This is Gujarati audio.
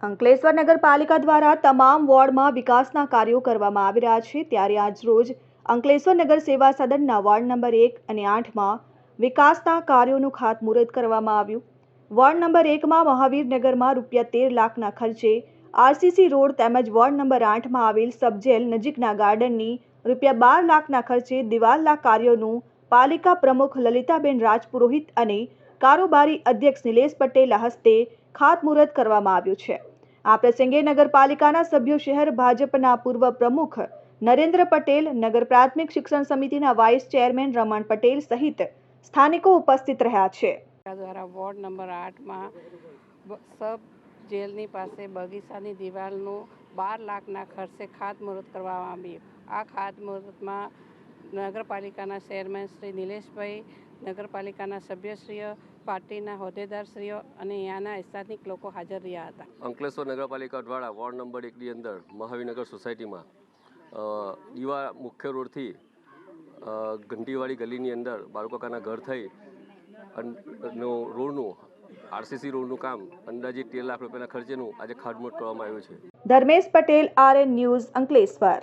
અંકલેશ્વર નગરપાલિકા દ્વારા તમામ વોર્ડમાં વિકાસના કાર્યો કરવામાં આવી રહ્યા છે। ત્યારે આજ રોજ અંકલેશ્વર નગર સેવા સદનના વોર્ડ નંબર 1 અને 8માં વિકાસના કાર્યોનું ખાતમુહૂર્ત કરવામાં આવ્યું। વોર્ડ નંબર 1માં મહાવીરનગરમાં ₹13 લાખના ખર્ચે આરસીસી રોડ તેમજ વોર્ડ નંબર 8માં આવેલ સબજેલ નજીકના ગાર્ડનની ₹12 લાખના ખર્ચે દિવાલના કાર્યોનું પાલિકા પ્રમુખ લલિતાબેન રાજપુરોહિત અને કારોબારી અધ્યક્ષ નિલેશ પટેલના હસ્તે ખાતમુહૂર્ત કરવામાં આવ્યું છે। આ પ્રસંગે નગરપાલિકાના સભ્યો, શહેર ભાજપના પૂર્વ પ્રમુખ નરેન્દ્ર પટેલ, નગર પ્રાથમિક શિક્ષણ સમિતિના વાઇસ ચેરમેન રમણ પટેલ સહિત સ્થાનિકો ઉપસ્થિત રહ્યા છે। દ્વારા વોર્ડ નંબર 8માં સબ જેલની પાસે બગીચાની દિવાલનું 12 લાખના ખર્ચે ખાતમુહૂર્ત કરવામાં આવ્યું। આ ખાતમુહૂર્તમાં નગરપાલિકાના ચેરમેન શ્રી નિલેશભાઈ, નગરપાલિકાના સભ્યશ્રીઓ, પાર્ટીના હોદ્દેદારશ્રીઓ અને અહીંયાના સ્થાનિક લોકો હાજર રહ્યા હતા। અંકલેશ્વર નગરપાલિકા દ્વારા વોર્ડ નંબર 1ની અંદર મહાવીરનગર સોસાયટીમાં દીવા મુખ્ય રોડથી ઘંટીવાળી ગલીની અંદર બાળકોકાના ઘર થઈ રોડનું આરસીસી રોડનું કામ અંદાજિત ₹13 લાખ ખર્ચેનું આજે ખાતમુહૂર્ત કરવામાં આવ્યું છે। Dharmesh Patel, RN news, Ankleshwar.